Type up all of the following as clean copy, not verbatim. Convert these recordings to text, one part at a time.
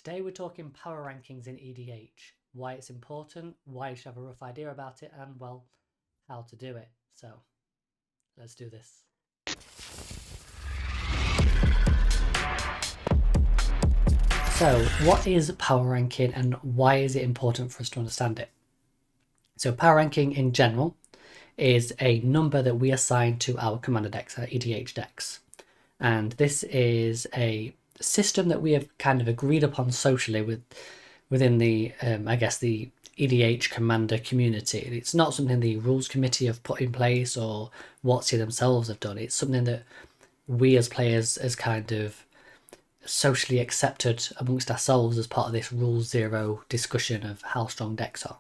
Today we're talking power rankings in EDH, why it's important, why you should have a rough idea about it, and well, how to do it. So let's do this. So what is power ranking and why is it important for us to understand it? So power ranking in general is a number that we assign to our commander decks, our EDH decks. And this is a system that we have kind of agreed upon socially within the, I guess, the EDH commander community. It's not something the rules committee have put in place or WotC themselves have done. It's something that we as players as kind of socially accepted amongst ourselves as part of this rule zero discussion of how strong decks are.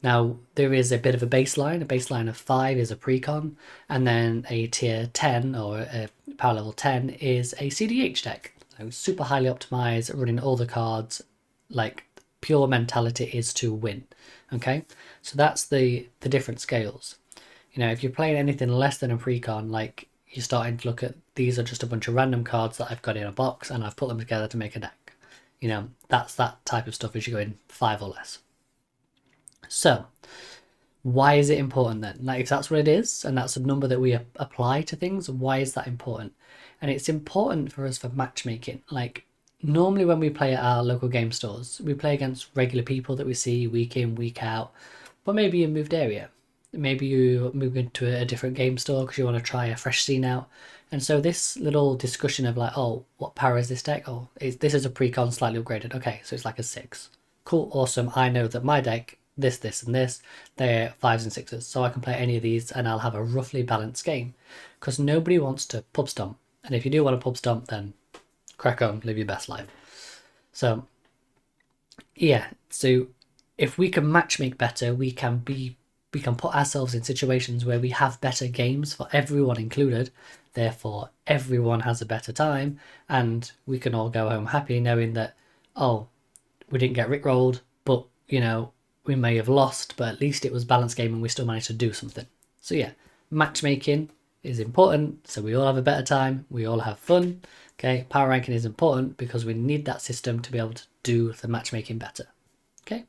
Now, there is a bit of a baseline of 5 is a precon, and then a tier 10 or a power level 10 is a CDH deck. So super highly optimized, running all the cards, like pure mentality is to win. Okay, so that's the different scales. You know, if you're playing anything less than a precon, like you're starting to look at these are just a bunch of random cards that I've got in a box and I've put them together to make a deck. You know, that's that type of stuff as you go in 5 or less. So why is it important then? Like if that's what it is and that's a number that we apply to things, why is that important? And it's important for us for matchmaking. Like normally when we play at our local game stores, we play against regular people that we see week in, week out, but maybe you moved area. Maybe you move into a different game store because you want to try a fresh scene out. And so this little discussion of like, oh, what power is this deck? Oh, this is a precon slightly upgraded. Okay, so it's like a 6. Cool, awesome. I know that my deck, this, and this, they're 5s and 6s. So I can play any of these and I'll have a roughly balanced game. Because nobody wants to pub stomp. And if you do want to pub stomp, then crack on, live your best life. So, yeah. So if we can matchmake better, we can put ourselves in situations where we have better games for everyone included. Therefore, everyone has a better time. And we can all go home happy knowing that, oh, we didn't get rickrolled, but, you know, we may have lost, but at least it was a balanced game and we still managed to do something. So yeah, matchmaking is important, so we all have a better time, we all have fun. Okay, power ranking is important because we need that system to be able to do the matchmaking better. Okay,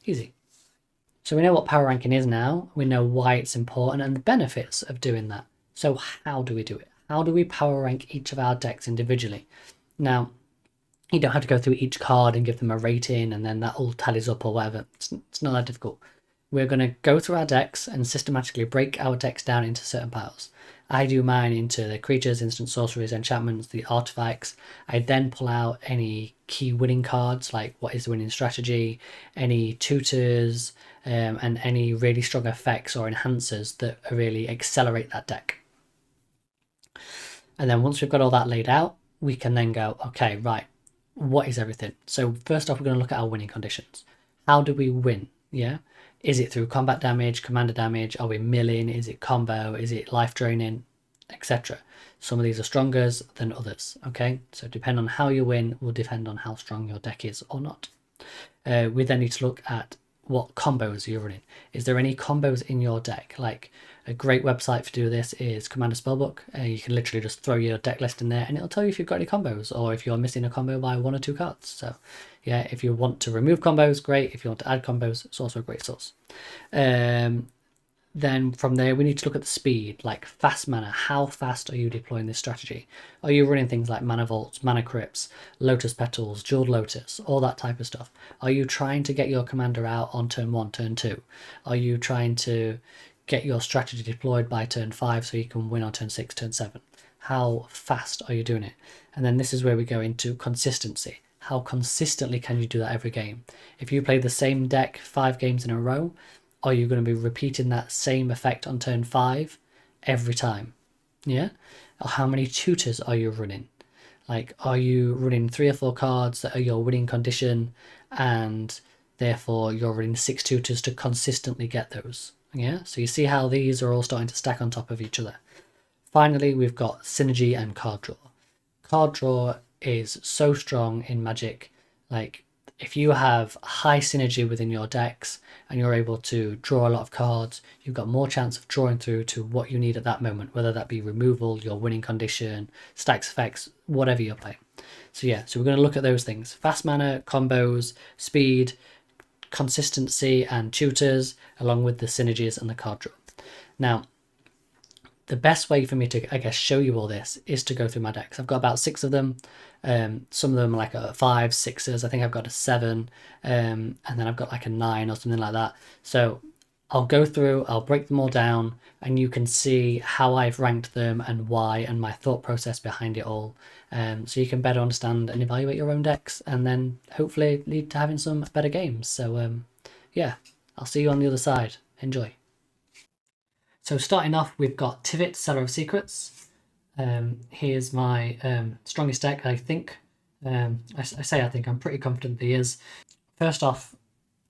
easy. So we know what power ranking is now, we know why it's important and the benefits of doing that. So how do we do it? How do we power rank each of our decks individually? Now, you don't have to go through each card and give them a rating and then that all tallies up or whatever. It's not that difficult. We're going to go through our decks and systematically break our decks down into certain piles. I do mine into the creatures, instant sorceries, enchantments, the artifacts. I then pull out any key winning cards, like what is the winning strategy, any tutors, and any really strong effects or enhancers that really accelerate that deck. And then once we've got all that laid out, we can then go, okay, right, what is everything? So first off, we're going to look at our winning conditions. How do we win? Yeah. Is it through combat damage, commander damage? Are we milling? Is it combo? Is it life draining, etc.? Some of these are stronger than others. Okay. So depending on how you win will depend on how strong your deck is or not. We then need to look at what combos you're running. Is there any combos in your deck? Like a great website to do this is Commander Spellbook. You can literally just throw your deck list in there and it'll tell you if you've got any combos or if you're missing a combo by 1 or 2 cards. So yeah, if you want to remove combos, great. If you want to add combos, it's also a great source. Then from there, we need to look at the speed, like fast mana. How fast are you deploying this strategy? Are you running things like mana vaults, mana crypts, lotus petals, jeweled lotus, all that type of stuff? Are you trying to get your commander out on turn 1, turn 2? Are you trying to get your strategy deployed by turn 5 so you can win on turn 6, turn 7? How fast are you doing it? And then this is where we go into consistency. How consistently can you do that every game? If you play the same deck 5 games in a row, are you going to be repeating that same effect on turn 5 every time? Yeah? Or how many tutors are you running? Like, are you running 3 or 4 cards that are your winning condition and therefore you're running 6 tutors to consistently get those? Yeah? So you see how these are all starting to stack on top of each other. Finally, we've got synergy and card draw. Card draw is so strong in Magic. Like, if you have high synergy within your decks and you're able to draw a lot of cards, you've got more chance of drawing through to what you need at that moment, whether that be removal, your winning condition, stacks effects, whatever you're playing. So yeah, so we're going to look at those things: fast mana, combos, speed, consistency, and tutors, along with the synergies and the card draw. Now, the best way for me to, I guess, show you all this is to go through my decks. I've got about 6 of them. Some of them are like a 5, 6s. I think I've got a 7, and then I've got like a 9 or something like that. So I'll go through, I'll break them all down, and you can see how I've ranked them and why, and my thought process behind it all. So you can better understand and evaluate your own decks, and then hopefully lead to having some better games. So yeah, I'll see you on the other side. Enjoy. So starting off, we've got Tivit, Seller of Secrets. Here's my strongest deck, I think. I say I think, I'm pretty confident that he is. First off,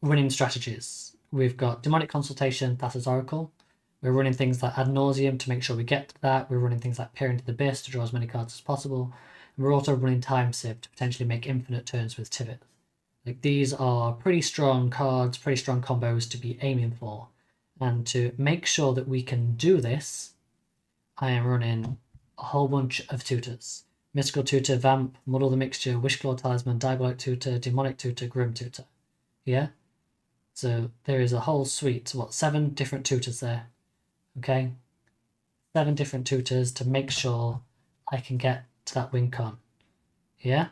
winning strategies. We've got Demonic Consultation, Thassa's Oracle. We're running things like Ad Nauseam to make sure we get to that. We're running things like Peer into the Abyss to draw as many cards as possible. And we're also running Time Sieve to potentially make infinite turns with Tivit. Like, these are pretty strong cards, pretty strong combos to be aiming for. And to make sure that we can do this, I am running a whole bunch of tutors. Mystical Tutor, Vamp, Muddle the Mixture, Wishclaw Talisman, Diabolic Tutor, Demonic Tutor, Grim Tutor. Yeah? So there is a whole suite, 7 different tutors there. Okay? 7 different tutors to make sure I can get to that win con. Yeah?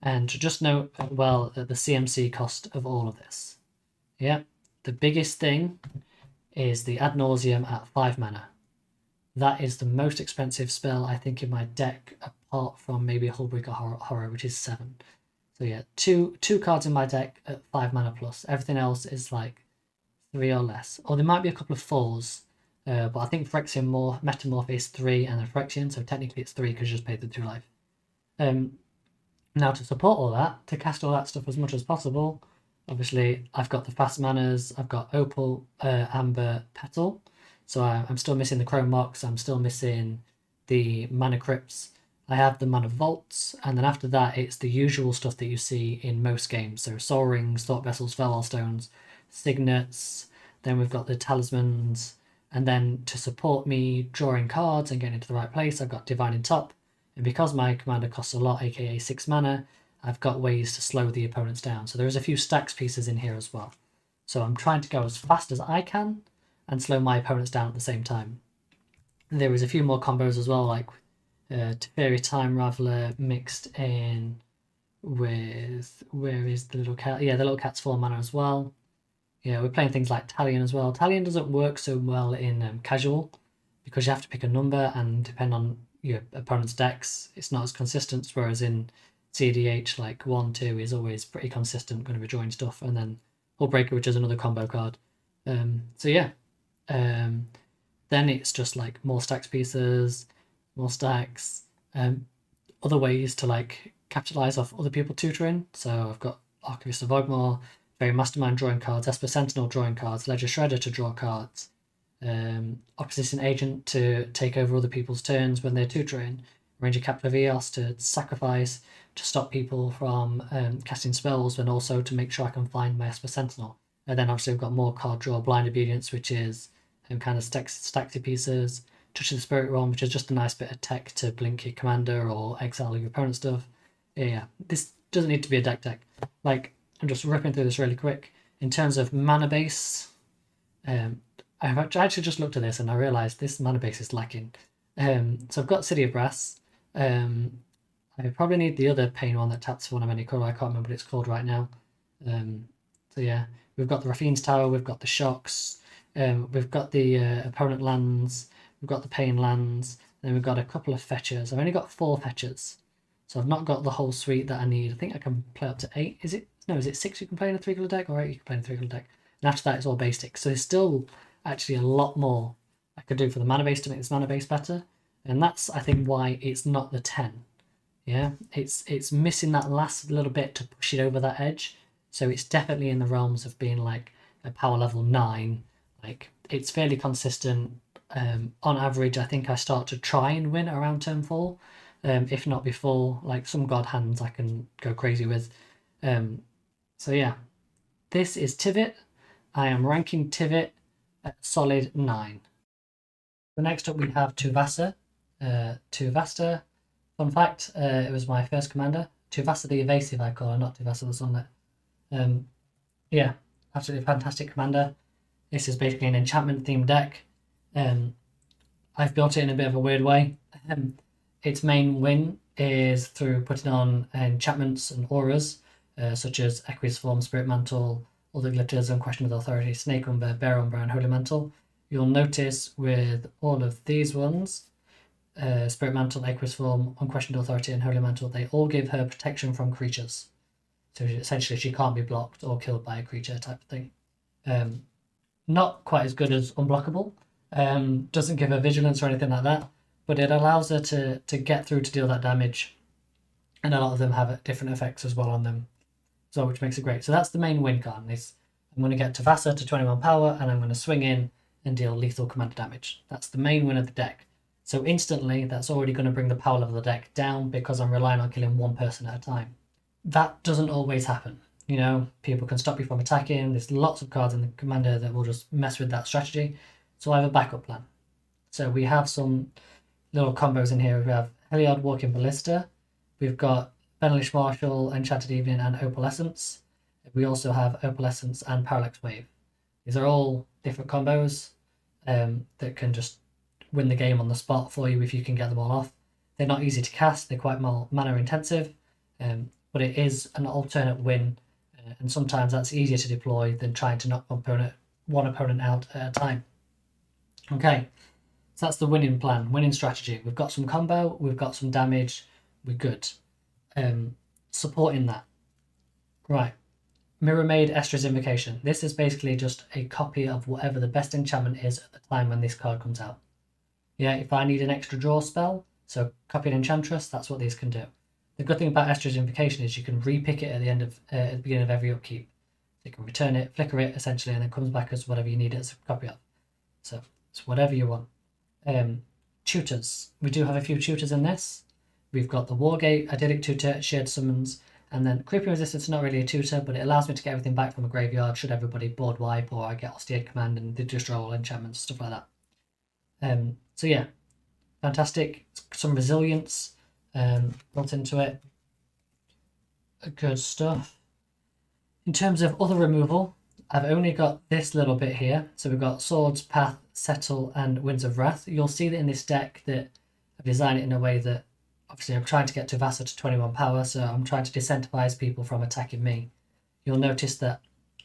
And just note, well, the CMC cost of all of this. Yeah? The biggest thing is the Ad Nauseam at 5 mana. That is the most expensive spell, I think, in my deck, apart from maybe a Hullbreaker Horror, which is 7. So yeah, two cards in my deck at 5 mana plus. Everything else is like 3 or less. Or there might be a couple of 4s, but I think Phyrexian Metamorph is 3 and then Phyrexian, so technically it's 3 because you just paid the 2 life. Now, to support all that, to cast all that stuff as much as possible, obviously I've got the fast manas, I've got Opal, Amber, Petal. So I'm still missing the Chrome Mox, I'm still missing the Mana Crypts. I have the Mana Vaults, and then after that it's the usual stuff that you see in most games. So Soul Rings, Thought Vessels, Farewell Stones, Signets, then we've got the Talismans, and then to support me drawing cards and getting into the right place, I've got Divine in top. And because my commander costs a lot, aka 6 mana, I've got ways to slow the opponents down. So there's a few stacks pieces in here as well. So I'm trying to go as fast as I can and slow my opponents down at the same time. And there is a few more combos as well, like Teferi Time Raveler mixed in with, where is the little cat? Yeah, the little cat's 4 mana as well. Yeah, we're playing things like Talion as well. Talion doesn't work so well in casual because you have to pick a number and depend on your opponent's decks, it's not as consistent, whereas in EDH, like 1, 2 is always pretty consistent, going to be drawing stuff, and then Hullbreaker, which is another combo card. So yeah, then it's just like more stacks pieces, more stacks, other ways to like capitalize off other people tutoring. So I've got Archivist of Ogmore, Very Mastermind drawing cards, Esper Sentinel drawing cards, Ledger Shredder to draw cards, Opposition Agent to take over other people's turns when they're tutoring, Ranger Captain of Eos to sacrifice to stop people from casting spells, and also to make sure I can find my Esper Sentinel. And then obviously we've got more card draw, Blind Obedience, which is kind of stacked pieces, Touch of the Spirit Realm, which is just a nice bit of tech to blink your commander or exile your opponent's stuff. Yeah, this doesn't need to be a deck. Like, I'm just ripping through this really quick. In terms of mana base, I've actually just looked at this and I realised this mana base is lacking. So I've got City of Brass. I probably need the other pain one that taps for one of any colour. I can't remember what it's called right now. So yeah, we've got the Raffine's Tower, we've got the Shocks, we've got the opponent lands, we've got the pain lands, then we've got a couple of fetchers. I've only got 4 fetchers, so I've not got the whole suite that I need. I think I can play up to 8. Is it 6 you can play in a 3-colour deck, or 8 you can play in a 3-colour deck? And after that it's all basic. So there's still actually a lot more I could do for the mana base to make this mana base better. And that's, I think, why it's not the 10. Yeah, it's missing that last little bit to push it over that edge. So it's definitely in the realms of being like a power level 9. Like, it's fairly consistent. On average, I think I start to try and win around turn 4. If not before. Like, some god hands I can go crazy with. So yeah, this is Tivit. I am ranking Tivit at solid 9. So next up we have Tuvasa. Tuvasa Fun fact, it was my first commander. Tuvasa the Evasive I call her, not Tuvasa the Sunlit. Yeah, absolutely fantastic commander. This is basically an enchantment themed deck. I've built it in a bit of a weird way. Its main win is through putting on enchantments and auras, such as Equus Form, Spirit Mantle, all the glitters, Unquestioned Authority, Snake Umber, Bear Umber, and Holy Mantle. You'll notice with all of these ones, Spirit Mantle, Equus Form, Unquestioned Authority, and Holy Mantle, they all give her protection from creatures. So essentially she can't be blocked or killed by a creature type of thing. Not quite as good as Unblockable. Doesn't give her vigilance or anything like that, but it allows her to get through to deal that damage. And a lot of them have different effects as well on them, so which makes it great. So that's the main win card. I'm going to get Tuvasa to 21 power, and I'm going to swing in and deal lethal commander damage. That's the main win of the deck. So instantly, that's already going to bring the power level of the deck down because I'm relying on killing one person at a time. That doesn't always happen. You know, people can stop you from attacking. There's lots of cards in the commander that will just mess with that strategy. So I have a backup plan. So we have some little combos in here. We have Heliod Walking Ballista. We've got Benelish Marshal, Enchanted Evening, and Opalescence. We also have Opalescence and Parallax Wave. These are all different combos that can just win the game on the spot for you if you can get them all off. They're not easy to cast. They're quite mana intensive, but it is an alternate win, and sometimes that's easier to deploy than trying to knock one opponent out at a time. Okay, so that's the winning plan, winning strategy. We've got some combo, we've got some damage, we're good. Supporting that. Right. Mirror Maid Estra's Invocation. This is basically just a copy of whatever the best enchantment is at the time when this card comes out. Yeah, if I need an extra draw spell, so copy an Enchantress, that's what these can do. The good thing about Estra's Invocation is you can repick it at the beginning of every upkeep. So you can return it, flicker it essentially, and it comes back as whatever you need it as a copy of. So it's whatever you want. Tutors. We do have a few tutors in this. We've got the Wargate, Idyllic Tutor, Shared Summons, and then Creeping Resistance is not really a tutor, but it allows me to get everything back from a graveyard should everybody board wipe, or I get Austere Command and they just roll enchantments, stuff like that. So yeah, fantastic. Some resilience built into it. Good stuff. In terms of other removal, I've only got this little bit here. So we've got Swords, Path, Settle, and Winds of Wrath. You'll see that in this deck that I've designed it in a way that obviously I'm trying to get Tuvasa to 21 power, so I'm trying to disincentivize people from attacking me. You'll notice that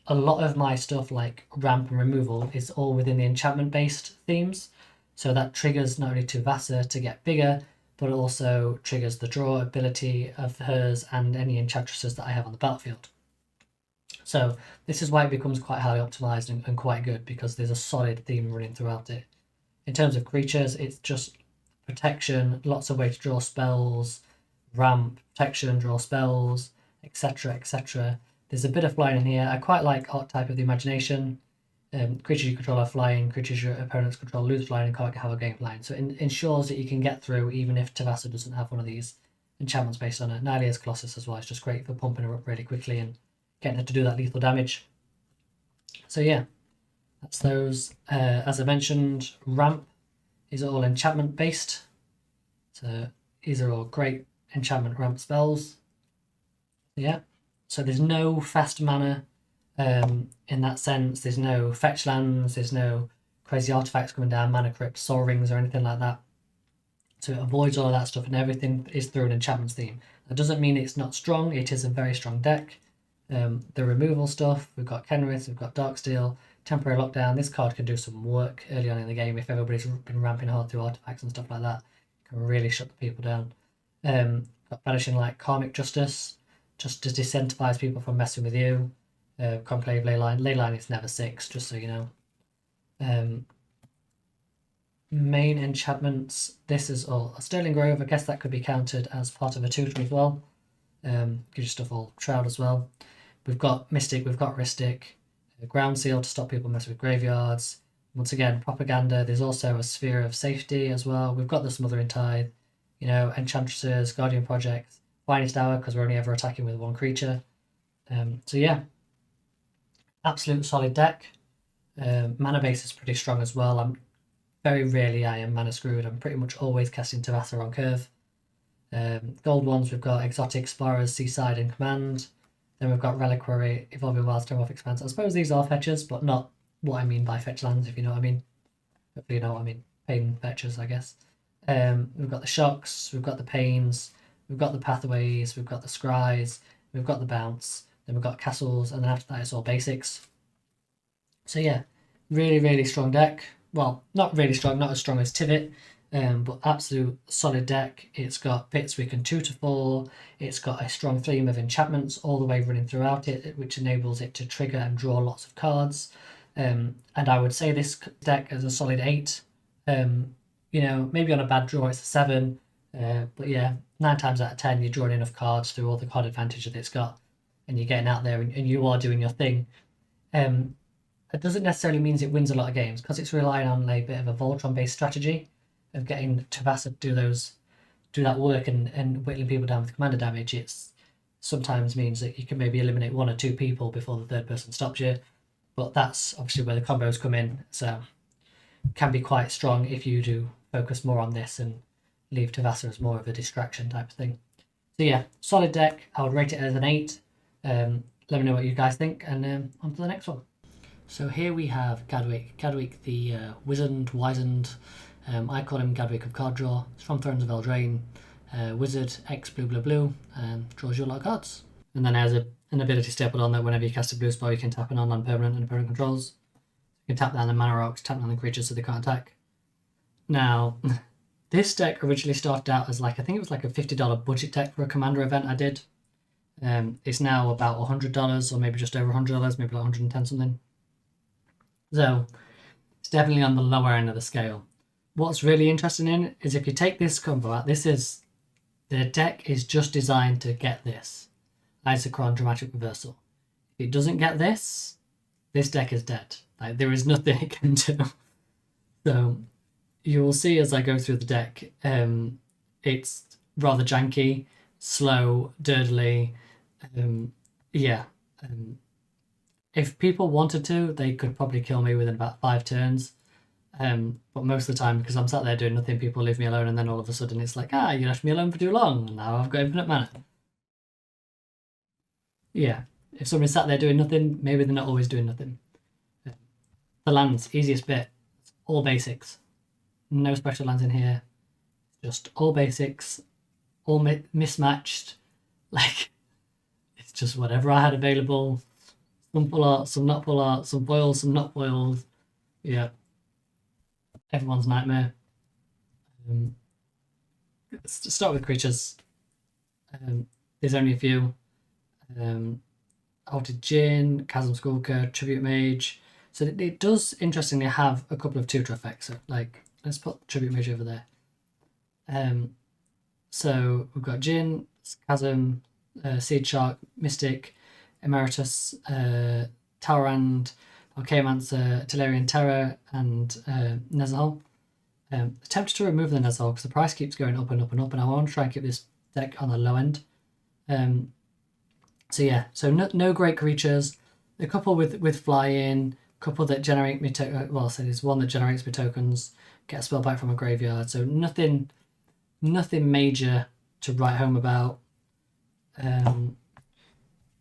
a lot of my stuff like ramp and removal is all within the enchantment-based themes. So that triggers not only Tuvasa to get bigger, but it also triggers the draw ability of hers and any enchantresses that I have on the battlefield. So this is why it becomes quite highly optimized and quite good, because there's a solid theme running throughout it. In terms of creatures, it's just protection, lots of ways to draw spells, ramp, protection, draw spells, etc, etc. There's a bit of flying in here. I quite like Archetype of the Imagination. Creatures you control are flying, creatures your opponents control lose flying and can't have a game flying. So it ensures that you can get through even if Tuvasa doesn't have one of these enchantments based on it. Nylea's Colossus as well. It's just great for pumping her up really quickly and getting her to do that lethal damage. So yeah, that's those. As I mentioned, ramp is all enchantment based. So these are all great enchantment ramp spells. Yeah, so there's no fast mana in that sense. There's no fetch lands, there's no crazy artifacts coming down, mana crypts, soul rings, or anything like that. So it avoids all of that stuff, and everything is through an enchantments theme. That doesn't mean it's not strong, it is a very strong deck. The removal stuff, we've got Kenrith, we've got Darksteel, Temporary Lockdown. This card can do some work early on in the game if everybody's been ramping hard through artifacts and stuff like that. It can really shut the people down. Got Banishing Light, Karmic Justice, just to disincentivize people from messing with you. Conclave, Leyline. Leyline is never 6, just so you know. Main enchantments. This is all Sterling Grove. I guess that could be counted as part of a tutor as well. Gives you stuff all Shroud as well. We've got Mystic, we've got Ristic, Ground Seal to stop people messing with graveyards. Once again, Propaganda. There's also a Sphere of Safety as well. We've got the Smothering Tithe, you know, Enchantresses, Guardian Project, Finest Hour, because we're only ever attacking with one creature. So yeah, absolute solid deck. Mana base is pretty strong as well. Very rarely I am mana screwed. I'm pretty much always casting Tuvasa on curve. Gold ones, we've got Exotic, Explorers, Seaside, and Command. Then we've got Reliquary, Evolving Wildstorm, Off Expanse. I suppose these are fetchers, but not what I mean by fetch lands, if you know what I mean. Hopefully you know what I mean. Pain fetchers, I guess. We've got the Shocks, we've got the Pains, we've got the Pathways, we've got the Scries, we've got the Bounce, then we've got Castles, and then after that it's all basics. So yeah, really, really strong deck. Well, not really strong, not as strong as Tivit, but absolute solid deck. It's got bits we can 2 to 4. It's got a strong theme of enchantments all the way running throughout it, which enables it to trigger and draw lots of cards. And I would say this deck is a solid 8. You know, maybe on a bad draw it's a 7. But yeah, 9 times out of 10 you're drawing enough cards through all the card advantage that it's got, and you're getting out there and you are doing your thing. It doesn't necessarily mean it wins a lot of games, because it's relying on a bit of a Voltron-based strategy of getting Tuvasa to do that work and whittling people down with commander damage. It's sometimes means that you can maybe eliminate 1 or 2 people before the third person stops you, but that's obviously where the combos come in. So it can be quite strong if you do focus more on this and leave Tuvasa as more of a distraction type of thing. So yeah, solid deck. I would rate it as an 8. Let me know what you guys think, and on to the next one. So here we have Gadwick. Gadwick, the wizened. I call him Gadwick of Card Draw. It's from Thrones of Eldraine. Wizard, X blue, draws you a lot of cards. And then has an ability stapled on that whenever you cast a blue spell, you can tap an online permanent and opponent controls. You can tap down the mana rocks, tap down the creatures so they can't attack. Now, this deck originally started out as I think it was like a $50 budget deck for a commander event I did. It's now about $100 or maybe just over $100, maybe like 110 something. So it's definitely on the lower end of the scale. What's really interesting in it is if you take this combo out, the deck is just designed to get this. Isochron Dramatic Reversal. If it doesn't get this deck is dead. Like, there is nothing it can do. So you will see as I go through the deck, it's rather janky, slow, dirtily. If people wanted to, they could probably kill me within about 5 turns. But most of the time, because I'm sat there doing nothing, people leave me alone, and then all of a sudden it's like, you left me alone for too long, and now I've got infinite mana. Yeah, if somebody's sat there doing nothing, maybe they're not always doing nothing. The lands, easiest bit, all basics. No special lands in here. Just all basics, all mismatched. Like, it's just whatever I had available. Some full art, some not full art, some foils, some not foils. Yeah. Everyone's nightmare. Let's start with creatures. There's only a few. Altered Djinn, Chasm Skulker, Tribute Mage. So it does interestingly have a couple of tutor effects. So, let's put Tribute Mage over there. So we've got Djinn, Chasm, Seed Shark, Mystic, Emeritus, Towerand, Archaeomancer, Tellurian Terror, and Nezahal. Tempted to remove the Nezahal because the price keeps going up and up and up, and I want to try and keep this deck on the low end. So yeah, so no great creatures. A couple with fly-in, a couple that generate me so there's one that generates me tokens, get a spell back from a graveyard. So nothing major to write home about.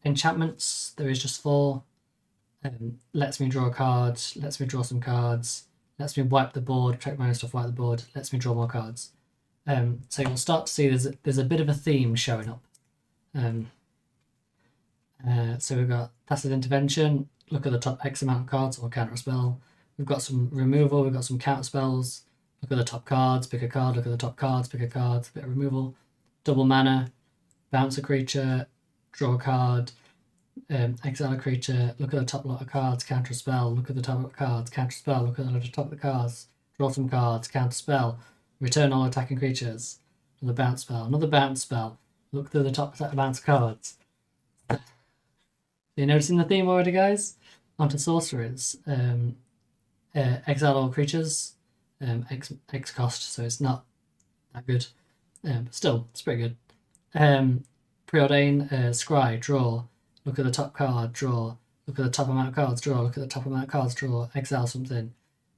Enchantments, there is just 4. Lets me draw a card, lets me draw some cards, lets me wipe the board, check my stuff, wipe the board, lets me draw more cards. So you'll start to see there's a bit of a theme showing up. So we've got Passive Intervention, look at the top X amount of cards or counter a spell. We've got some removal, we've got some counter spells. Look at the top cards, pick a card, look at the top cards, pick a card, a bit of removal. Double mana, bounce a creature, draw a card, exile a creature, look at the top lot of cards, counter a spell, look at the top of cards, counter a spell, look at the top of the cards, draw some cards, counter spell, return all attacking creatures, another bounce spell, look through the top set of bounce cards. You noticing the theme already, guys? Onto sorcerers. Exile all creatures, X cost, so it's not that good. But still, it's pretty good. Preordain, scry, draw, look at the top card, draw, look at the top amount of cards, draw, look at the top amount of cards, draw, exile something,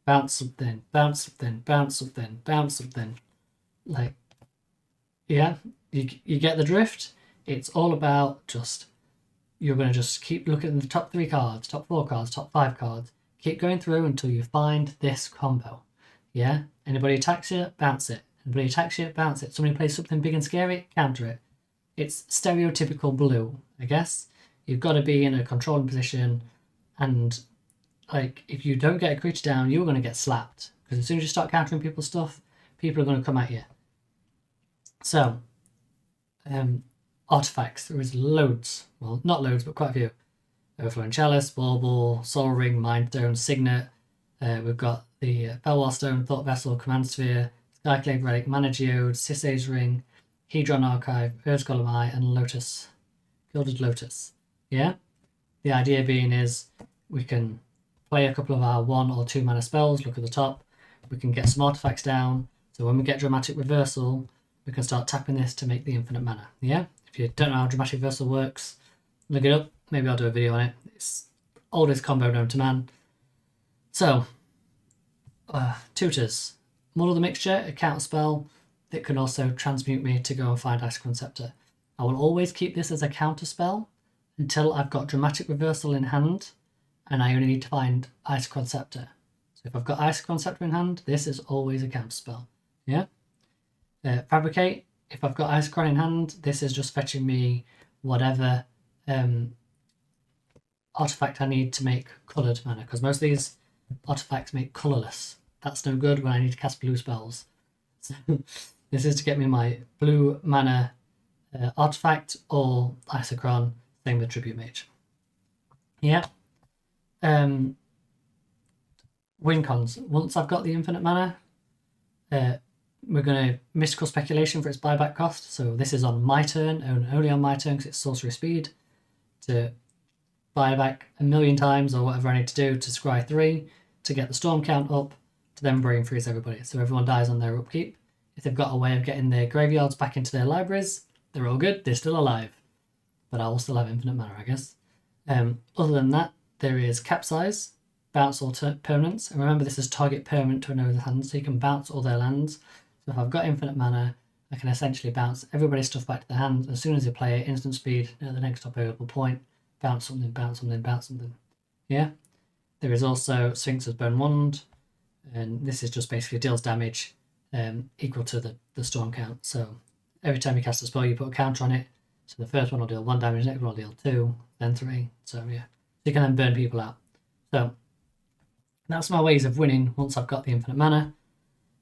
bounce something, bounce something, bounce something, bounce something. Like, yeah, You get the drift? It's all about just, you're going to just keep looking at the top 3 cards, top 4 cards, top 5 cards. Keep going through until you find this combo. Yeah? Anybody attacks you, bounce it. Anybody attacks you, bounce it. Somebody plays something big and scary, counter it. It's stereotypical blue, I guess. You've got to be in a controlling position, and like if you don't get a creature down, you're going to get slapped. Because as soon as you start countering people's stuff, people are going to come at you. So, artifacts. There is loads. Well, not loads, but quite a few. Overflowing Chalice, Bauble, Soul Ring, Mind Stone, Signet. We've got the Belwar Stone, Thought Vessel, Command Sphere, Skyclave Relic, Mana Geode, Sisay's Ring, Hedron Archive, Earth's Golem Eye, and Lotus. Gilded Lotus. Yeah? The idea being is we can play a couple of our 1 or 2 mana spells, look at the top. We can get some artifacts down. So when we get Dramatic Reversal, we can start tapping this to make the infinite mana. Yeah? If you don't know how Dramatic Reversal works, look it up. Maybe I'll do a video on it. It's oldest combo known to man. So, tutors. Muddle the Mixture, a counter spell that can also transmute me to go and find Icecrown Scepter. I will always keep this as a counter spell until I've got Dramatic Reversal in hand and I only need to find Icecrown Scepter. So if I've got Icecrown Scepter in hand, this is always a counter spell. Yeah? Fabricate, if I've got Icecrown in hand, this is just fetching me whatever artifact I need to make coloured mana, because most of these artifacts make colourless. That's no good when I need to cast blue spells. So this is to get me my blue mana artifact or Isochron, same with Tribute Mage. Yeah. Win cons. Once I've got the infinite mana, we're going to Mystical Speculation for its buyback cost. So this is on my turn, and only on my turn because it's sorcery speed, to buy back 1,000,000 times or whatever I need to do to scry 3 to get the storm count up, to then brain freeze everybody. So everyone dies on their upkeep. If they've got a way of getting their graveyards back into their libraries, they're all good, they're still alive. But I will still have infinite mana, I guess. Other than that, there is Capsize, bounce all permanents. And remember, this is target permanent to another hand, so you can bounce all their lands. So if I've got infinite mana, I can essentially bounce everybody's stuff back to the hand. As soon as you play it, instant speed at the next available point, bounce something, bounce something, bounce something. Yeah? There is also Sphinx's Bone Wand, and this is just basically deals damage equal to the storm count. So every time you cast a spell, you put a counter on it. So the first one will deal 1 damage, next one will deal 2, then 3. So yeah, so you can then burn people out. So that's my ways of winning once I've got the infinite mana.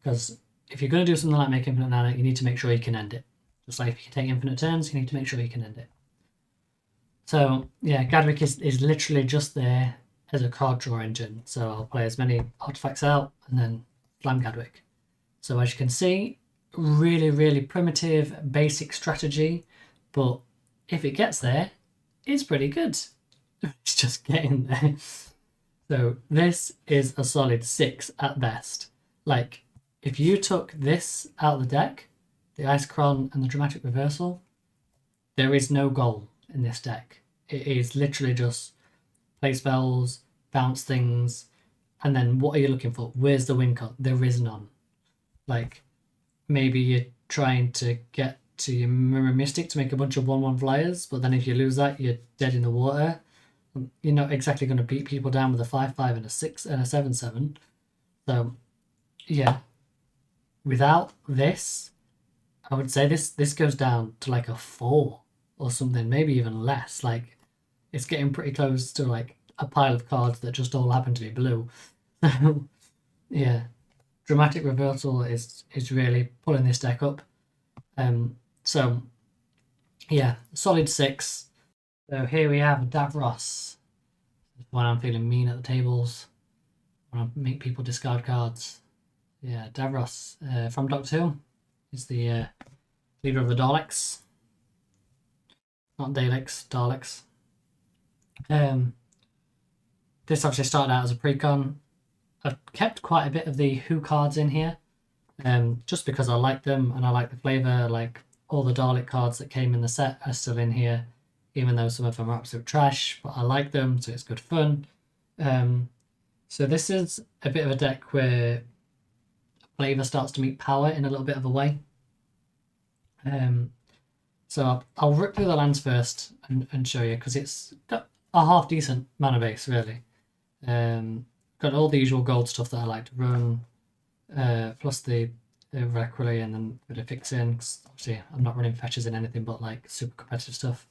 Because if you're going to do something like make infinite mana, you need to make sure you can end it. Just like if you take infinite turns, you need to make sure you can end it. So yeah, Gadwick is literally just there as a card draw engine. So I'll play as many artifacts out and then slam Gadwick. So as you can see, really, really primitive, basic strategy. But if it gets there, it's pretty good. It's just getting there. So this is a solid 6 at best. Like, if you took this out of the deck, the Isochron and the Dramatic Reversal, there is no goal in this deck. It is literally just play spells, bounce things, and then what are you looking for? Where's the win con? There is none. Like, maybe you're trying to get to your Mirror Mystic to make a bunch of 1/1 flyers, but then if you lose that, you're dead in the water. You're not exactly going to beat people down with a 5/5 and a 6 and a 7/7. So, yeah. Without this, I would say this goes down to like a 4 or something, maybe even less. Like, it's getting pretty close to like a pile of cards that just all happen to be blue. Yeah. Dramatic Reversal is really pulling this deck up. So, yeah, solid 6. So here we have Davros. When I'm feeling mean at the tables, when I make people discard cards. Yeah, Davros from Doctor Who is the leader of the Daleks. Not Daleks, Daleks. This obviously started out as a precon. I've kept quite a bit of the Who cards in here, just because I like them and I like the flavour. Like, all the Dalek cards that came in the set are still in here, even though some of them are absolute trash, but I like them, so it's good fun. So this is a bit of a deck where flavour starts to meet power in a little bit of a way. So I'll rip through the lands first and show you, because it's got a half decent mana base, really. Got all the usual gold stuff that I like to run, plus the Requily, and then a bit of fixing, because obviously I'm not running fetches in anything but like super competitive stuff.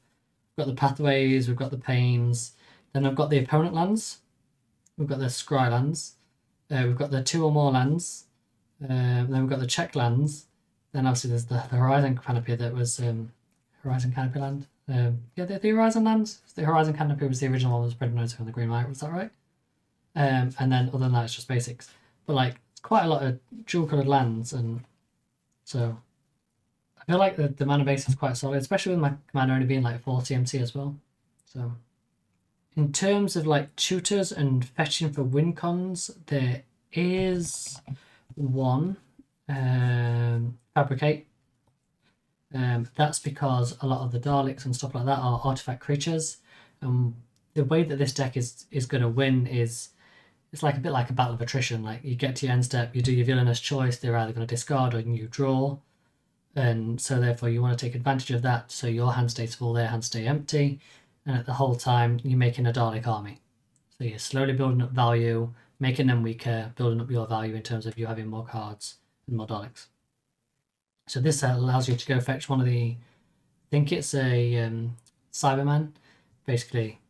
We've got the pathways, we've got the pains, then I've got the opponent lands, we've got the scry lands, we've got the 2 or more lands, then we've got the check lands, then obviously there's the Horizon Canopy that was Horizon Canopy land. Yeah, the Horizon lands. The Horizon Canopy was the original one, was spread notes on the green white. Was that right? And then other than that, it's just basics. But like, it's quite a lot of dual-coloured lands, and so I feel like the mana base is quite solid, especially with my commander only being like 4 TMC as well. So in terms of like tutors and fetching for win cons, there is one, Fabricate. That's because a lot of the Daleks and stuff like that are artifact creatures. The way that this deck is going to win is, it's like a bit like a battle of attrition. Like, you get to your end step, you do your villainous choice, they're either going to discard or you draw, and so therefore you want to take advantage of that, so your hand stays full, their hands stay empty, and at the whole time you're making a Dalek army. So you're slowly building up value, making them weaker, building up your value in terms of you having more cards and more Daleks. So this allows you to go fetch one of the, I think it's a Cyberman, basically.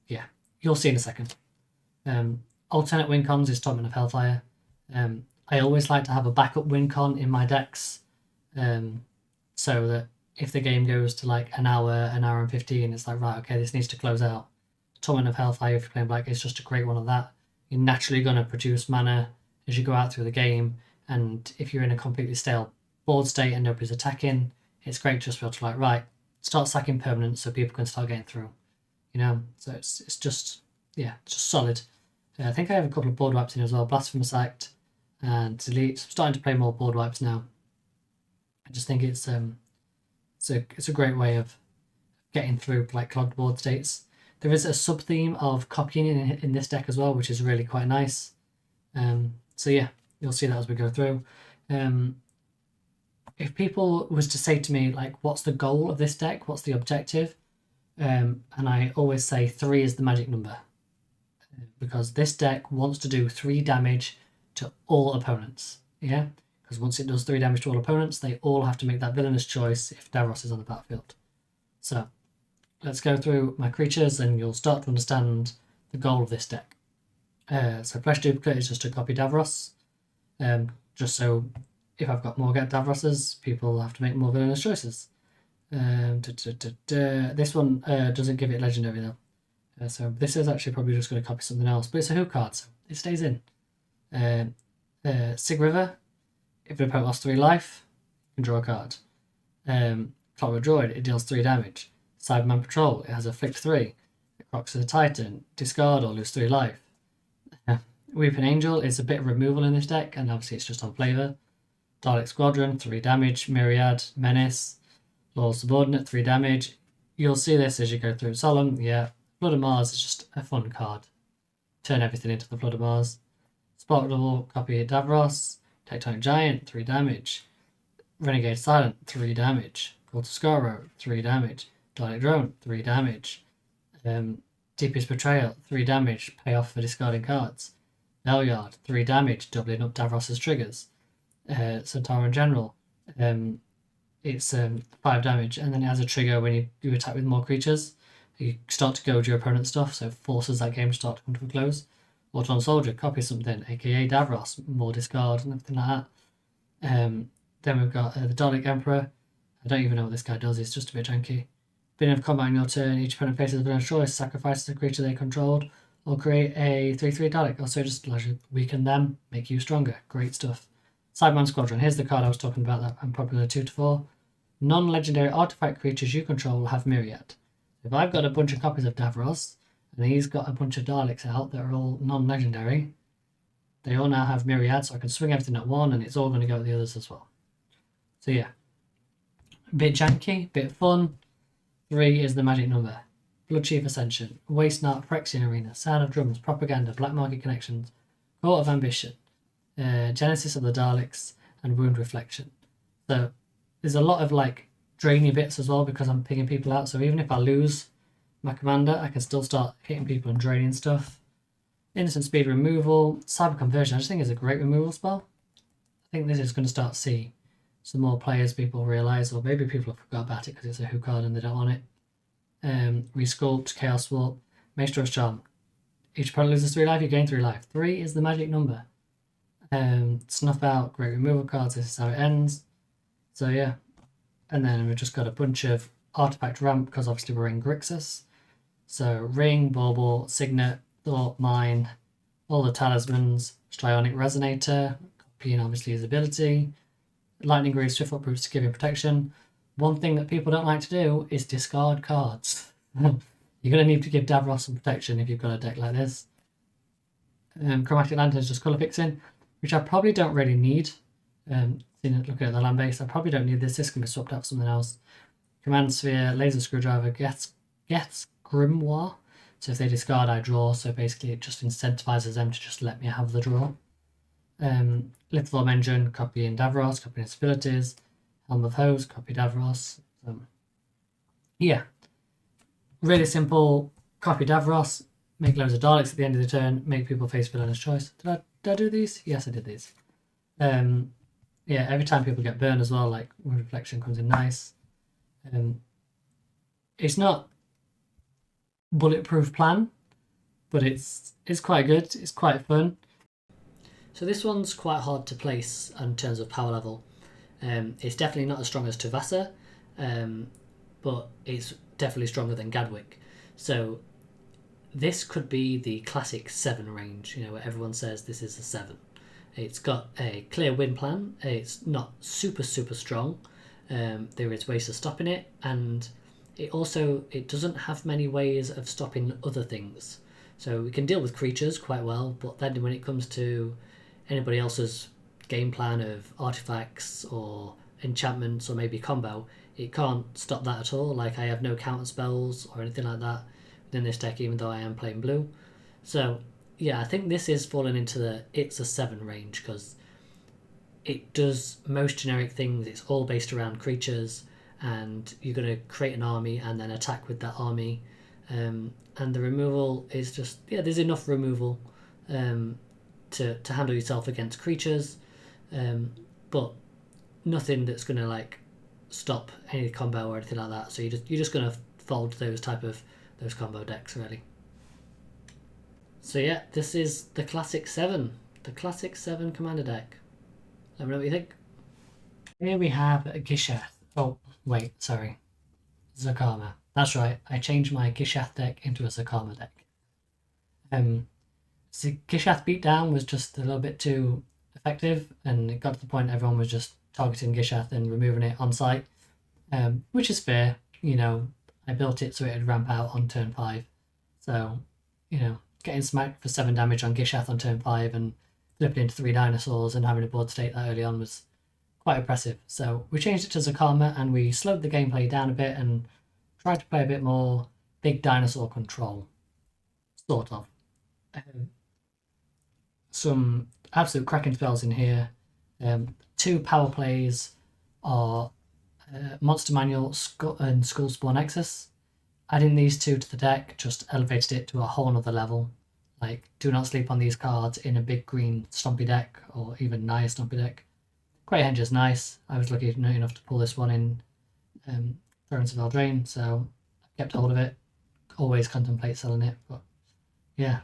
Yeah, you'll see in a second. Alternate win cons is Topman of Hellfire. I always like to have a backup win con in my decks, so that if the game goes to like an hour and 15, it's like, right, okay, this needs to close out. Topman of Hellfire, if you're playing black, is just a great one of that. You're naturally going to produce mana as you go out through the game, and if you're in a completely stale board state and nobody's attacking, it's great just to be able to like, right, start sacking permanents so people can start getting through, you know. So it's just, yeah, it's just solid. I think I have a couple of board wipes in as well, Blasphemous Act and Delete. I'm starting to play more board wipes now. I just think it's a great way of getting through like clogged board states. There is a sub theme of copying in this deck as well, which is really quite nice. So yeah, you'll see that as we go through. If people was to say to me, like, what's the goal of this deck? What's the objective? And I always say 3 is the magic number. Because this deck wants to do 3 damage to all opponents. Yeah? Because once it does 3 damage to all opponents, they all have to make that villainous choice if Davros is on the battlefield. So, let's go through my creatures and you'll start to understand the goal of this deck. So Flesh Duplicate is just to copy Davros. Just so if I've got more Davroses, people have to make more villainous choices. This one doesn't give it legendary though. So this is actually probably just going to copy something else, but it's a hook card, so it stays in. Sig River, if the opponent lost 3 life, you can draw a card. Clockwork Droid, it deals 3 damage. Cyberman Patrol, it has a flick 3. Crocs of the Titan, discard or lose 3 life. Weeping Angel is a bit of removal in this deck, and obviously it's just on flavour. Dalek Squadron, 3 damage. Myriad, Menace, Loyal Subordinate, 3 damage. You'll see this as you go through Solemn, yeah. Blood of Mars is just a fun card. Turn everything into the Blood of Mars. Spark Double, copy Davros. Tectonic Giant, 3 damage. Renegade Silent, 3 damage. Call to Scaro, 3 damage. Dalek Drone, 3 damage. Deepest Betrayal, 3 damage. Payoff for discarding cards. Belyard, 3 damage, doubling up Davros's triggers. Centauran General, it's 5 damage, and then it has a trigger when you attack with more creatures. You start to goad your opponent's stuff, so it forces that game to start to come to a close. Autonomous Soldier, copy something, aka Davros, more discard and everything like that. Then we've got the Dalek Emperor. I don't even know what this guy does, it's just a bit janky. Beginning of combat on your turn, each opponent faces a villainous choice, sacrifices a creature they controlled, or create a 3/3 Dalek. Also just allows you to weaken them, make you stronger. Great stuff. Cyberman Squadron. Here's the card I was talking about that I'm popular 2 to 4. Non-legendary artifact creatures you control have Myriad. If I've got a bunch of copies of Davros, and he's got a bunch of Daleks out that are all non-legendary, they all now have Myriad, so I can swing everything at 1, and it's all going to go at the others as well. So yeah. A bit janky, bit fun. 3 is the magic number. Bloodchief Ascension, Waste Narc, Phyrexian Arena, Sound of Drums, Propaganda, Black Market Connections, Court of Ambition, Genesis of the Daleks, and Wound Reflection. So there's a lot of like drainy bits as well because I'm picking people out. So even if I lose my commander, I can still start hitting people and draining stuff. Instant speed removal, cyber conversion. I just think it's a great removal spell. I think this is going to start to see some more players people realise, or maybe people have forgot about it because it's a who card and they don't want it. Resculpt, Chaos Warp, Maestro's Charm. Each opponent loses 3 life, you gain 3 life. 3 is the magic number. Snuff out, great removal cards, this is how it ends. So yeah. And then we've just got a bunch of artifact ramp because obviously we're in Grixis. So Ring, Bauble, Signet, Thought, Mine, all the talismans, Strionic Resonator, copying obviously his ability, Lightning Greaves, Swift Footproofs to give him protection. One thing that people don't like to do is discard cards. You're going to need to give Davros some protection if you've got a deck like this. Chromatic Lantern is just colour fixing, which I probably don't really need. Looking at the land base, I probably don't need this. This can be swapped out for something else. Command Sphere, Laser Screwdriver, gets Grimoire. So if they discard, I draw. So basically it just incentivizes them to just let me have the draw. Lithiform Engine, copying Davros, copying his abilities. Helm of Hose, copy Davros. Yeah. Really simple. Copy Davros, make loads of Daleks at the end of the turn, make people face villainous choice. Did I do these? Yes, I did these. Yeah, every time people get burned as well, like Reflection comes in nice. It's not bulletproof plan, but it's quite good. It's quite fun. So this one's quite hard to place in terms of power level. It's definitely not as strong as Tuvasa, but it's definitely stronger than Gadwick. So this could be the classic 7 range, where everyone says this is a 7. It's got a clear win plan. It's not super strong. There is ways of stopping it, and it doesn't have many ways of stopping other things. So we can deal with creatures quite well, but then when it comes to anybody else's game plan of artifacts or enchantments or maybe combo, it can't stop that at all. Like I have no counter spells or anything like that within this deck, even though I am playing blue. So yeah, I think this is falling into it's a 7 range because it does most generic things. It's all based around creatures, and you're going to create an army and then attack with that army. And the removal is just, there's enough removal to handle yourself against creatures, but nothing that's going to stop any combo or anything like that. So you're just going to fold those combo decks really. So yeah, this is the classic 7 commander deck. Let me know what you think. Here we have Gishath. Oh wait, sorry, Zacama. That's right, I changed my Gishath deck into a Zacama deck. So Gishath beatdown was just a little bit too effective, and it got to the point everyone was just targeting Gishath and removing it on site, which is fair. I built it so it'd ramp out on turn 5. So, getting smacked for 7 damage on Gishath on turn 5 and flipping into 3 dinosaurs and having a board state that early on was quite impressive. So we changed it to Zacama and we slowed the gameplay down a bit and tried to play a bit more big dinosaur control. Sort of. Some absolute cracking spells in here. 2 power plays are Monster Manual and Skullspawn Nexus. Adding these 2 to the deck just elevated it to a whole nother level. Do not sleep on these cards in a big green Stompy deck, or even Naya Stompy deck. Great Henge is nice. I was lucky enough to pull this one in Thrones of Eldraine, so I kept hold of it. Always contemplate selling it, but yeah,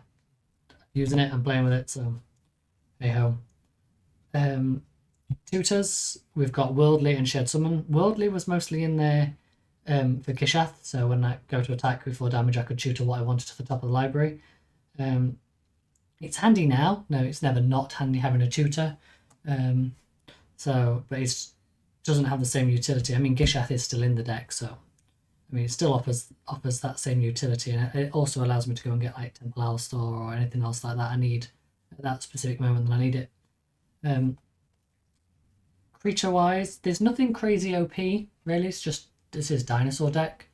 using it and playing with it, so hey ho. Tutors, we've got Worldly and Shed Summon. Worldly was mostly in there for Gishath, so when I go to attack with 4 damage, I could tutor what I wanted to the top of the library. It's handy now. No, it's never not handy having a tutor. But it doesn't have the same utility. I mean, Gishath is still in the deck, so it still offers that same utility, and it also allows me to go and get Temple Owl Store or anything else like that I need at that specific moment that I need it. Creature wise, there's nothing crazy OP really. It's just this is dinosaur deck.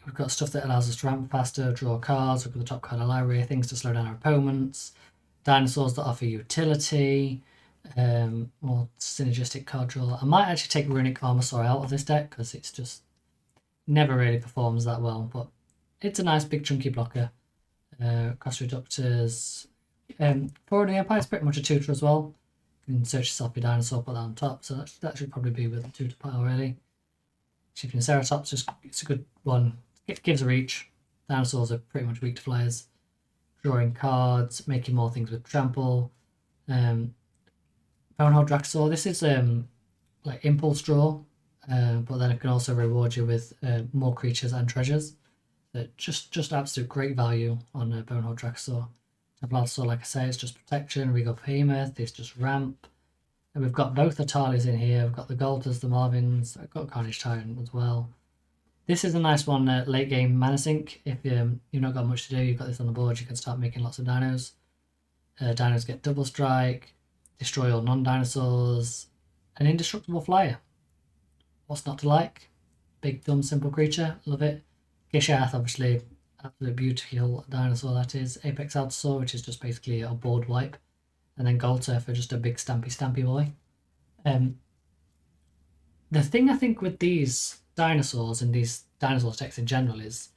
We've got stuff that allows us to ramp faster, draw cards, look at the top card of the library, things to slow down our opponents, dinosaurs that offer utility. More synergistic card draw. I might actually take Runic Armosaur out of this deck because it's just never really performs that well, but it's a nice big chunky blocker. Cost Reductors. Forwarding Empire is pretty much a tutor as well. You can search yourself your dinosaur, put that on top, so that should probably be with the tutor pile really. Shifting Ceratops, it's a good one. It gives a reach. Dinosaurs are pretty much weak to flyers. Drawing cards, making more things with trample. Bonehold Draxor. This is like impulse draw, but then it can also reward you with more creatures and treasures. Just absolute great value on Bonehold Draxor. Davros, like I say, it's just protection. We got Behemoth, it's just ramp. And we've got both the Talis in here. We've got the Golters, the Marvins. I've got Carnage Tyrant as well. This is a nice one, late game mana sink. If you've not got much to do, you've got this on the board, you can start making lots of dinos. Dinos get double strike, destroy all non-dinosaurs, an indestructible flyer. What's not to like? Big dumb simple creature, love it. Gishath, obviously, absolute beautiful dinosaur that is. Apex Altosaur, which is just basically a board wipe. And then Golter for just a big stampy boy. The thing I think with these dinosaurs and these dinosaur decks in general is,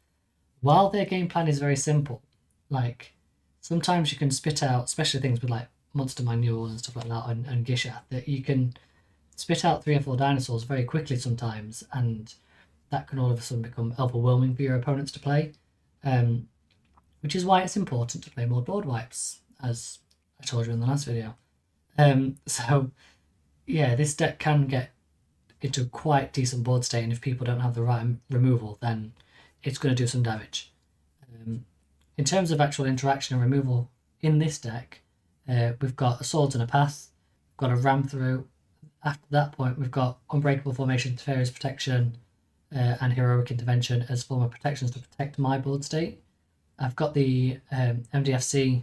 while their game plan is very simple, like sometimes you can spit out, especially things with like Monster Manual and stuff like that and Gishath, that you can spit out 3 or 4 dinosaurs very quickly sometimes, and that can all of a sudden become overwhelming for your opponents to play. Which is why it's important to play more board wipes, as I told you in the last video. So yeah, this deck can get into quite decent board state, and if people don't have the right removal, then it's going to do some damage. In terms of actual interaction and removal in this deck, we've got a Swords and a Path, we've got a Ram Through. After that point, we've got Unbreakable Formation, Teferi's Protection, and Heroic Intervention as form of protections to protect my board state. I've got the MDFC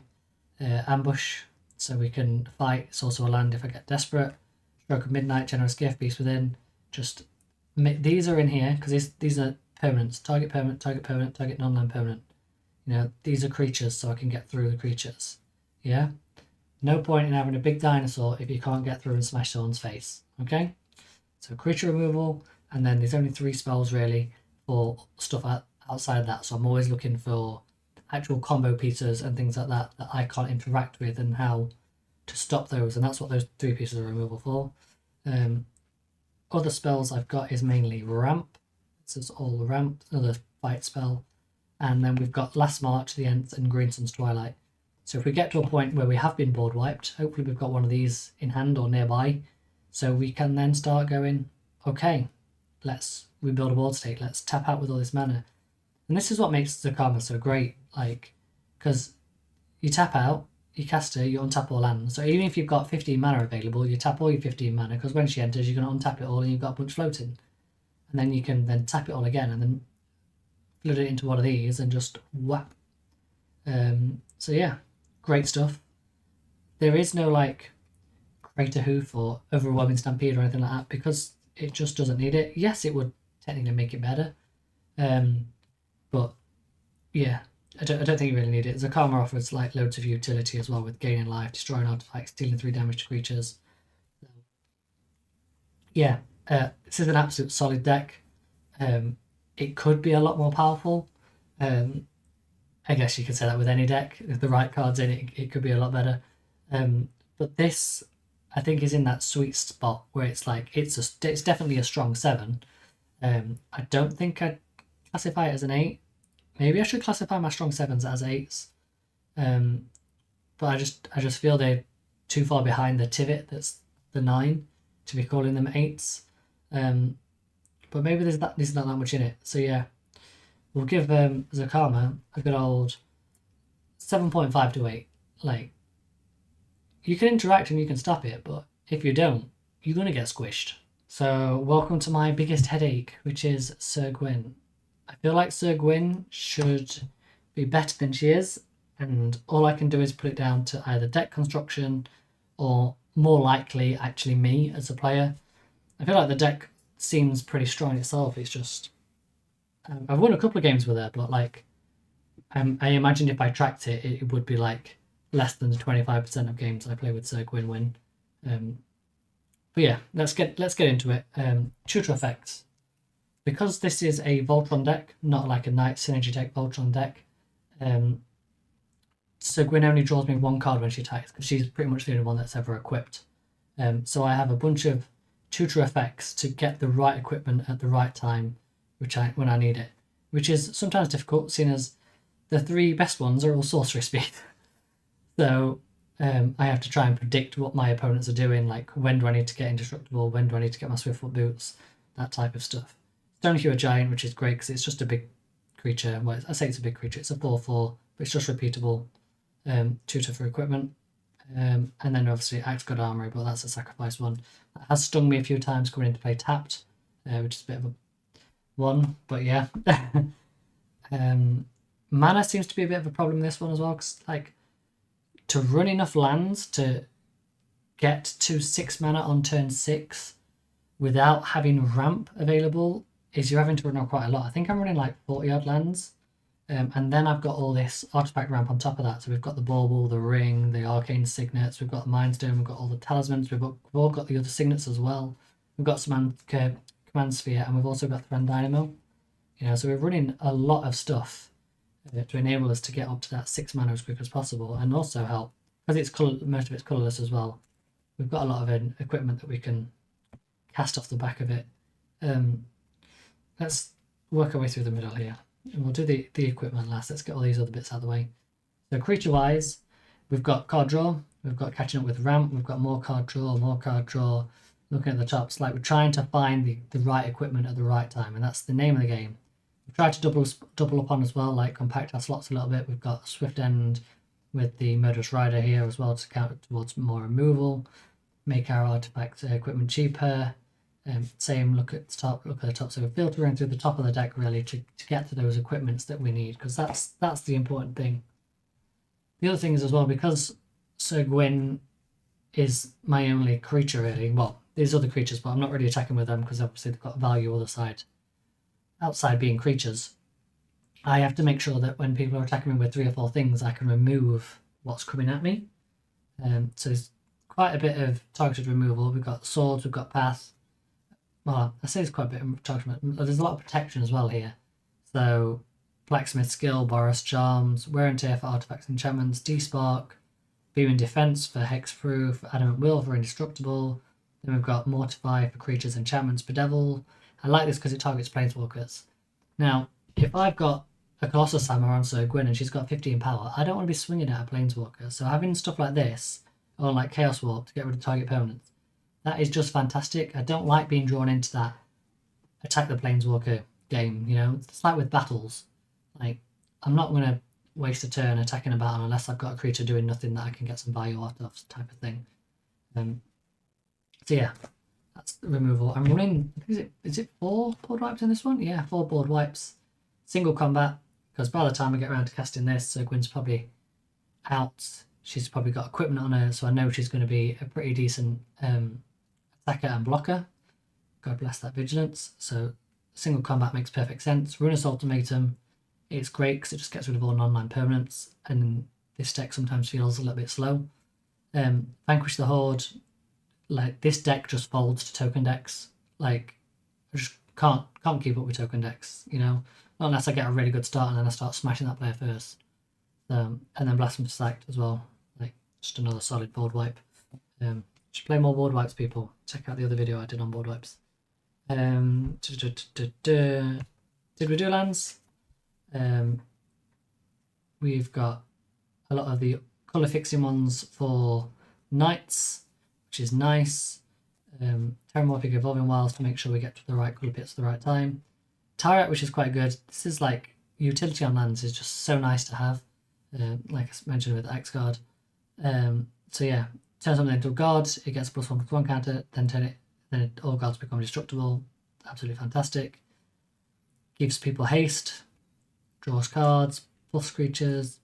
Ambush, so we can fight. It's also a land if I get desperate. Stroke of Midnight, Generous Gift, Beast Within. Just these are in here because these are permanents. Target permanent, target non-land permanent. You know, these are creatures, so I can get through the creatures. Yeah? No point in having a big dinosaur if you can't get through and smash someone's face. Okay? So creature removal, and then there's only 3 spells really for stuff outside of that. So I'm always looking for actual combo pieces and things like that that I can't interact with, and how to stop those. And that's what those 3 pieces of removal for. Other spells I've got is mainly Ramp. This is all Ramp, another fight spell. And then we've got Last March, the Nth, and Greensun's Twilight. So if we get to a point where we have been board wiped, hopefully we've got one of these in hand or nearby, so we can then start going, okay, let's rebuild a board state, let's tap out with all this mana. And this is what makes Zacama so great, like, because you tap out, you cast her, you untap all lands. So even if you've got 15 mana available, you tap all your 15 mana, because when she enters, you're going to untap it all and you've got a bunch floating. And then you can then tap it all again and then flood it into one of these and just whap. So yeah, great stuff. There is no like Crater Hoof or Overwhelming Stampede or anything like that, because it just doesn't need it. Yes, it would technically make it better. But yeah, I don't think you really need it. Zacama offers like loads of utility as well, with gaining life, destroying artifacts, dealing 3 damage to creatures. Yeah, this is an absolute solid deck. It could be a lot more powerful. I guess you could say that with any deck. With the right cards in it, it could be a lot better. But this, I think, is in that sweet spot where it's like it's definitely a strong 7. I don't think I'd classify it as an 8. Maybe I should classify my strong 7s as 8s. But I just feel they're too far behind the Tivit, that's the 9, to be calling them 8s. But maybe there's not that much in it. So yeah, we'll give Zacama a good old 7.5 to 8. Like, you can interact and you can stop it, but if you don't, you're going to get squished. So welcome to my biggest headache, which is Sir Gwyn. I feel like Sir Gwyn should be better than she is, and all I can do is put it down to either deck construction or, more likely, actually me as a player. I feel like the deck seems pretty strong itself. It's just I've won a couple of games with her, but like I imagine if I tracked it, it would be like less than 25% of games I play with Sir Gwyn win. But yeah, let's get into it. Tutor effects. Because this is a Voltron deck, not like a Knight Synergy deck Voltron deck, so Gwyn only draws me one card when she attacks, because she's pretty much the only one that's ever equipped. So I have a bunch of tutor effects to get the right equipment at the right time, when I need it, which is sometimes difficult, seeing as the 3 best ones are all sorcery speed. So I have to try and predict what my opponents are doing, like when do I need to get indestructible, when do I need to get my Swiftfoot boots, that type of stuff. Stonehue Giant, which is great because it's just a big creature. Well, I say it's a big creature, it's a 4/4, but it's just repeatable. Tutor for equipment. And then obviously Axe God Armory, but that's a sacrifice one. That has stung me a few times coming into play tapped, which is a bit of a one, but yeah. Mana seems to be a bit of a problem in this one as well, because like to run enough lands to get to 6 mana on turn 6 without having ramp available is you're having to run on quite a lot. I think I'm running like 40 odd lands. And then I've got all this artifact ramp on top of that. So we've got the bauble, the ring, the arcane signets, we've got the mindstone, we've got all the talismans, we've all got the other signets as well. We've got some command sphere, and we've also got the Grand Dynamo. So we're running a lot of stuff to enable us to get up to that 6 mana as quick as possible, and also help because most of it's colorless as well. We've got a lot of equipment that we can cast off the back of it. Let's work our way through the middle here. And we'll do the equipment last. Let's get all these other bits out of the way. So creature-wise, we've got card draw. We've got catching up with ramp. We've got more card draw, more card draw. Looking at the tops, like we're trying to find the right equipment at the right time, and that's the name of the game. We've tried to double up on as well, like compact our slots a little bit. We've got Swift End with the Murderous Rider here as well to count towards more removal, make our artifact equipment cheaper. Same, look at the top. So we're filtering through the top of the deck really to get to those equipments that we need, because that's the important thing. The other thing is as well, because Sir Gwyn is my only creature really. Well, there's other creatures, but I'm not really attacking with them because obviously they've got value other side. Outside being creatures, I have to make sure that when people are attacking me with 3 or 4 things, I can remove what's coming at me. So there's quite a bit of targeted removal. We've got swords, we've got path. Well, I say there's quite a bit of targeted. There's a lot of protection as well here. So blacksmith skill, Boris charms, wear and tear for artifacts, enchantments, despark, beam and defense for hexproof, adamant will for indestructible. Then we've got mortify for creatures, enchantments, bedevil. I like this because it targets planeswalkers. Now, if I've got a Colossus Hammer on Sir Gwyn and she's got 15 power, I don't want to be swinging at a planeswalker. So having stuff like this, or like Chaos Warp to get rid of target opponents, that is just fantastic. I don't like being drawn into that attack the planeswalker game. It's like with battles. Like, I'm not going to waste a turn attacking a battle unless I've got a creature doing nothing that I can get some value out of, type of thing. So yeah, that's the removal. I'm running, is it 4 board wipes in this one? Yeah, 4 board wipes. Single combat, because by the time I get around to casting this, Sir Gwyn's probably out. She's probably got equipment on her, so I know she's going to be a pretty decent attacker and blocker. God bless that vigilance. So single combat makes perfect sense. Runner's Ultimatum, it's great because it just gets rid of all non-land permanents, and this deck sometimes feels a little bit slow. Vanquish the Horde, like this deck just folds to token decks. Like I just can't keep up with token decks, not unless I get a really good start and then I start smashing that player first. And then Blasphemous Select as well, like just another solid board wipe. Should play more board wipes, people. Check out the other video I did on board wipes. Did we do lands? We've got a lot of the colour fixing ones for knights, which is nice. Terramorphic Evolving Wilds to make sure we get to the right colour pits at the right time. Tyrant, which is quite good. This is like utility on lands is just so nice to have. Like I mentioned with Axe Guard. So yeah, turn something into a guard, it gets a +1/+1 counter, then all guards become destructible. Absolutely fantastic. Gives people haste, draws cards, buffs creatures,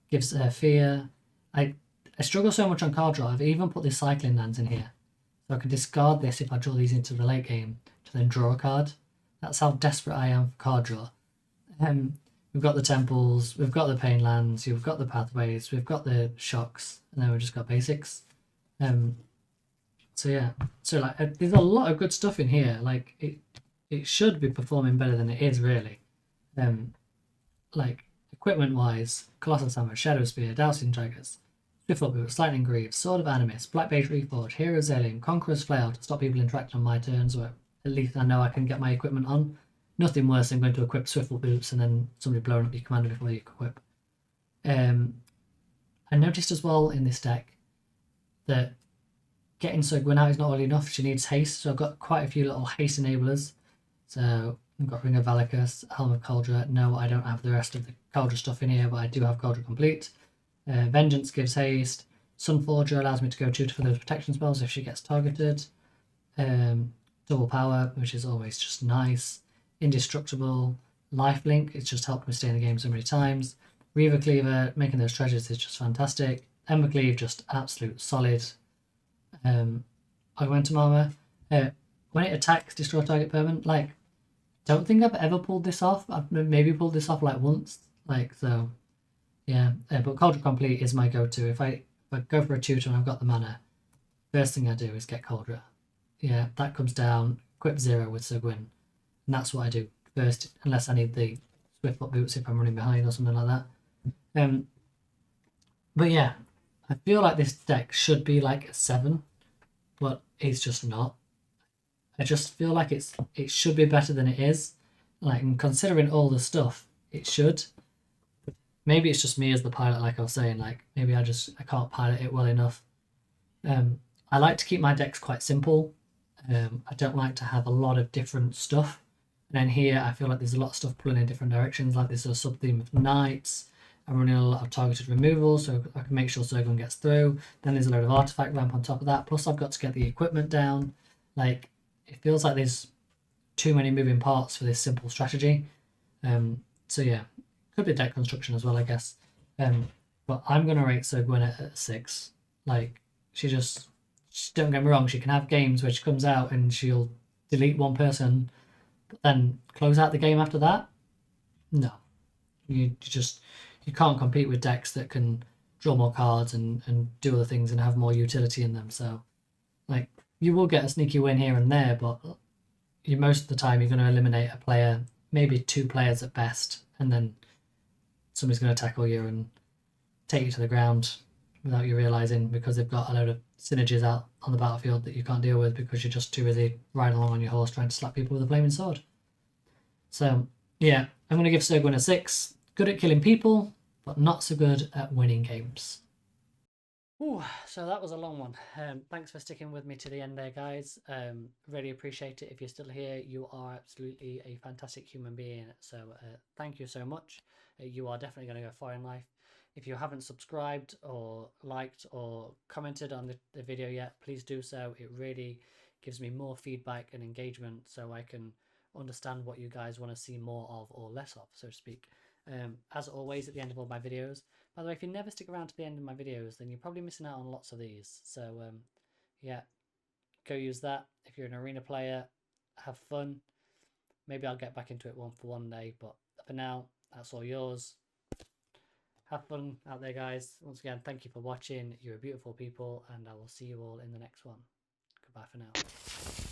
gives fear. I struggle so much on card draw, I've even put the cycling lands in here. So I can discard this if I draw these into the late game to then draw a card. That's how desperate I am for card draw. We've got the temples, we've got the pain lands, we've got the pathways, we've got the shocks, and then we've just got basics. So yeah, so like there's a lot of good stuff in here. Like it should be performing better than it is really. Like equipment wise, Colossus Hammer, Shadow Spear, Dowsing Daggers, Swiftfoot Boots, Lightning Greaves, Sword of Animus, Black Beige Reforged, Hero's Alien, Conqueror's Flail to stop people interacting on my turns, where at least I know I can get my equipment on. Nothing worse than going to equip Swiftfoot Boots and then somebody blowing up your commander before you equip. I noticed as well in this deck that getting Sir Gwyn out is not really enough. She needs haste, so I've got quite a few little haste enablers. So I've got Ring of Valicus, Helm of Cauldra. No, I don't have the rest of the Cauldra stuff in here, but I do have Cauldra Complete. Vengeance gives haste. Sunforger allows me to go 2 for those protection spells if she gets targeted. Double Power, which is always just nice. Indestructible. Lifelink, it's just helped me stay in the game so many times. Reaver Cleaver, making those treasures is just fantastic. Embercleave, just absolute solid. Augmentum Armor. When it attacks, destroy target permanent. Like, don't think I've ever pulled this off. I've maybe pulled this off like once. Like, so, yeah. But Cauldron Complete is my go-to. If I go for a tutor and I've got the mana, first thing I do is get Cauldron. Yeah, that comes down, equip 0 with Sir Gwyn. And that's what I do first, unless I need the Swiftfoot Boots if I'm running behind or something like that. But yeah, I feel like this deck should be like a 7, but it's just not. I just feel like it should be better than it is. Like, and considering all the stuff, it should. Maybe it's just me as the pilot, like I was saying. Like, maybe I can't pilot it well enough. I like to keep my decks quite simple. I don't like to have a lot of different stuff. And then here, I feel like there's a lot of stuff pulling in different directions. Like there's a sub-theme of knights. I'm running a lot of targeted removal, so I can make sure Zergon gets through. Then there's a load of artifact ramp on top of that. Plus, I've got to get the equipment down. Like, it feels like there's too many moving parts for this simple strategy. So yeah, could be deck construction as well, I guess. But I'm gonna rate Sir Gwyn at 6. Like, don't get me wrong, she can have games where she comes out and she'll delete one person, but then close out the game after that. No, you can't compete with decks that can draw more cards and do other things and have more utility in them. So, like, you will get a sneaky win here and there, but most of the time you're going to eliminate a player, maybe 2 players at best, and then somebody's going to tackle you and take you to the ground without you realising, because they've got a load of synergies out on the battlefield that you can't deal with because you're just too busy riding along on your horse trying to slap people with a flaming sword. So, yeah, I'm going to give Sir Gwyn a 6. Good at killing people, but not so good at winning games. Ooh, so that was a long one. Thanks for sticking with me to the end there, guys. Really appreciate it. If you're still here, you are absolutely a fantastic human being. So thank you so much. You are definitely going to go far in life. If you haven't subscribed or liked or commented on the video yet, please do so. It really gives me more feedback and engagement so I can understand what you guys want to see more of or less of, so to speak. As always, at the end of all my videos, by the way, if you never stick around to the end of my videos, then you're probably missing out on lots of these. So yeah, go use that. If you're an arena player, have fun. Maybe I'll get back into it one day, but for now, that's all yours. Have fun out there, guys. Once again, thank you for watching. You're beautiful people, and I will see you all in the next one. Goodbye for now.